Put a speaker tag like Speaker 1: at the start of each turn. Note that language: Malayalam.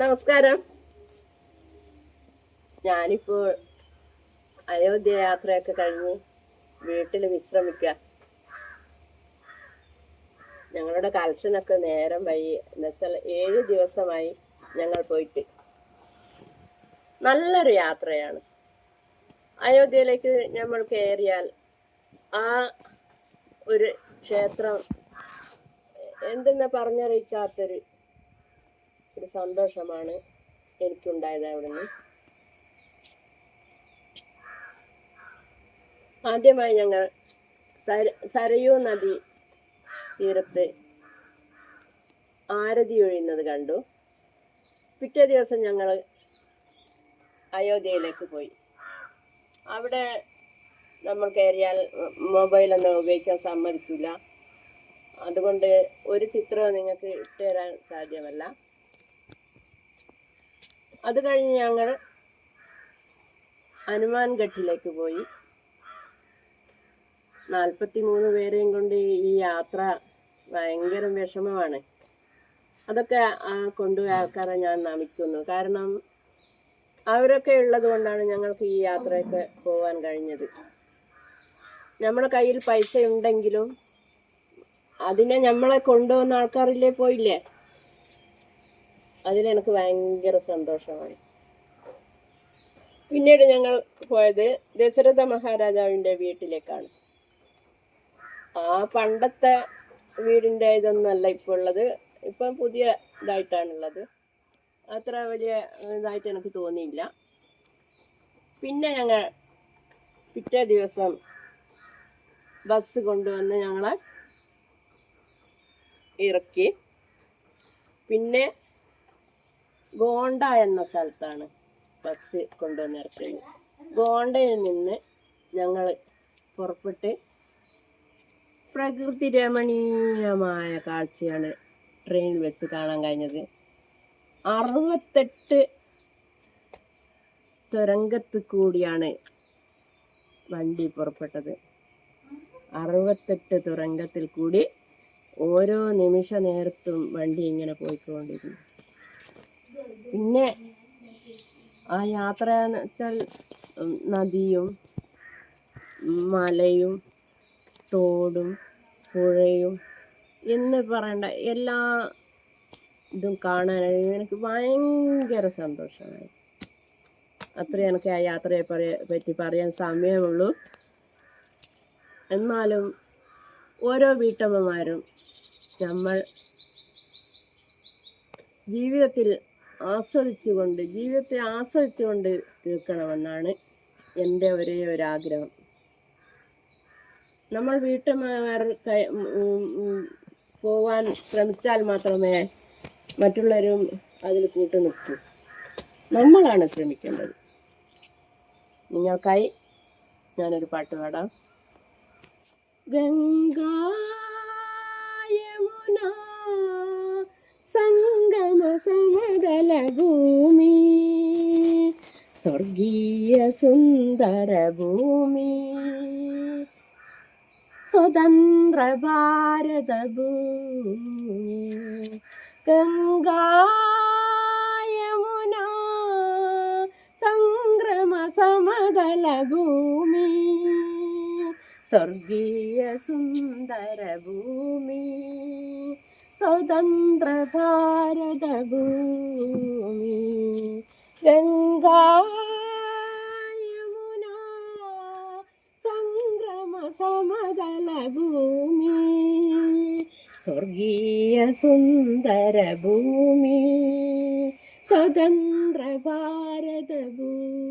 Speaker 1: നമസ്കാരം. ഞാനിപ്പോൾ അയോധ്യ യാത്രയൊക്കെ കഴിഞ്ഞ് വീട്ടിൽ വിശ്രമിക്കുക. ഞങ്ങളുടെ കലക്ഷനൊക്കെ നേരം വൈകി. എന്നുവെച്ചാൽ 7 ദിവസമായി ഞങ്ങൾ പോയിട്ട്. നല്ലൊരു യാത്രയാണ്. അയോധ്യയിലേക്ക് നമ്മൾ കയറിയാൽ ആ ഒരു ക്ഷേത്രം എന്തെന്ന് പറഞ്ഞറിയിക്കാത്തൊരു സന്തോഷമാണ് എനിക്കുണ്ടായത്. അവിടുന്ന് ആദ്യമായി ഞങ്ങൾ സരയൂ നദി തീരത്ത് ആരതി ഒഴിയുന്നത് കണ്ടു. പിറ്റേ ദിവസം ഞങ്ങൾ അയോധ്യയിലേക്ക് പോയി. അവിടെ നമ്മൾ കയറിയാൽ മൊബൈലൊന്നും ഉപയോഗിക്കാൻ സമ്മതിക്കില്ല. അതുകൊണ്ട് ഒരു ചിത്രവും നിങ്ങൾക്ക് ഇട്ടുതരാൻ സാധ്യമല്ല. അത് കഴിഞ്ഞ് ഞങ്ങൾ ഹനുമാൻ ഘട്ടിലേക്ക് പോയി. 43 പേരെയും കൊണ്ട് ഈ യാത്ര ഭയങ്കര വിഷമമാണ്. അതൊക്കെ കൊണ്ടുപോയ ആൾക്കാരെ ഞാൻ നമിക്കുന്നു. കാരണം അവരൊക്കെ ഉള്ളത് കൊണ്ടാണ് ഞങ്ങൾക്ക് ഈ യാത്രയൊക്കെ പോകാൻ കഴിഞ്ഞത്. നമ്മുടെ കയ്യിൽ പൈസ ഉണ്ടെങ്കിലും അതിനെ നമ്മളെ കൊണ്ടുപോകുന്ന ആൾക്കാരില്ലേ പോയില്ലേ, അതിലെനിക്ക് ഭയങ്കര സന്തോഷമാണ്. പിന്നീട് ഞങ്ങൾ പോയത് ദശരഥ മഹാരാജാവിൻ്റെ വീട്ടിലേക്കാണ്. ആ പണ്ടത്തെ വീടിൻ്റെ ഇതൊന്നുമല്ല ഇപ്പോൾ ഉള്ളത്. ഇപ്പം പുതിയ ഇതായിട്ടാണുള്ളത്. അത്ര വലിയ ഇതായിട്ട് എനിക്ക് തോന്നിയില്ല. പിന്നെ ഞങ്ങൾ പിറ്റേ ദിവസം ബസ് കൊണ്ടുവന്ന് ഞങ്ങളെ ഇറക്കി. പിന്നെ ഗോണ്ട എന്ന സ്ഥലത്താണ് ബസ് കൊണ്ടുവന്ന് ഇറക്കിയത്. ഗോണ്ടയിൽ നിന്ന് ഞങ്ങൾ പുറപ്പെട്ട് പ്രകൃതി രമണീയമായ കാഴ്ചയാണ് ട്രെയിനിൽ വെച്ച് കാണാൻ കഴിഞ്ഞത്. 68 തുരങ്കത്തിൽ കൂടിയാണ് വണ്ടി പുറപ്പെട്ടത്. 68 തുരങ്കത്തിൽ കൂടി ഓരോ നിമിഷ നേരത്തും വണ്ടി ഇങ്ങനെ പോയിക്കൊണ്ടിരുന്നു. പിന്നെ ആ യാത്ര എന്ന് വെച്ചാൽ നദിയും മലയും തോടും പുഴയും എന്ന് പറയേണ്ട എല്ലാ ഇതും കാണാനായി എനിക്ക് ഭയങ്കര സന്തോഷമായി. അത്രയും എനിക്ക് ആ യാത്രയെ പറ്റി പറയാൻ സമയമുള്ളൂ. എന്നാലും ഓരോ വീട്ടമ്മമാരും നമ്മൾ ജീവിതത്തെ ആസ്വദിച്ചുകൊണ്ട് തീർക്കണമെന്നാണ് എൻ്റെ ഒരേ ഒരാഗ്രഹം. നമ്മൾ വീട്ടമ്മമാർ പോവാൻ ശ്രമിച്ചാൽ മാത്രമേ മറ്റുള്ളവരും അതിൽ കൂട്ടു നിൽക്കൂ. നമ്മളാണ് ശ്രമിക്കേണ്ടത്. നിങ്ങൾക്കായി ഞാനൊരു പാട്ട് പാടാം. ഗംഗാ യമുന സംഗമ സമതല ഭൂമി സ്വർഗീയ സുന്ദര ഭൂമി സ്വതന്ത്ര ഭാരത ഭൂമി. ഗംഗാ യമുന സംക്രമ സമതല ഭൂമി സ്വർഗീയ സുന്ദര ഭൂമി സ്വതന്ത്ര ഭാരത ഭൂമി. ഗംഗാ യമുന സംക്രമ സമതല ഭൂമി സ്വർഗീയ സുന്ദര ഭൂമി സ്വതന്ത്ര ഭാരത ഭൂമി.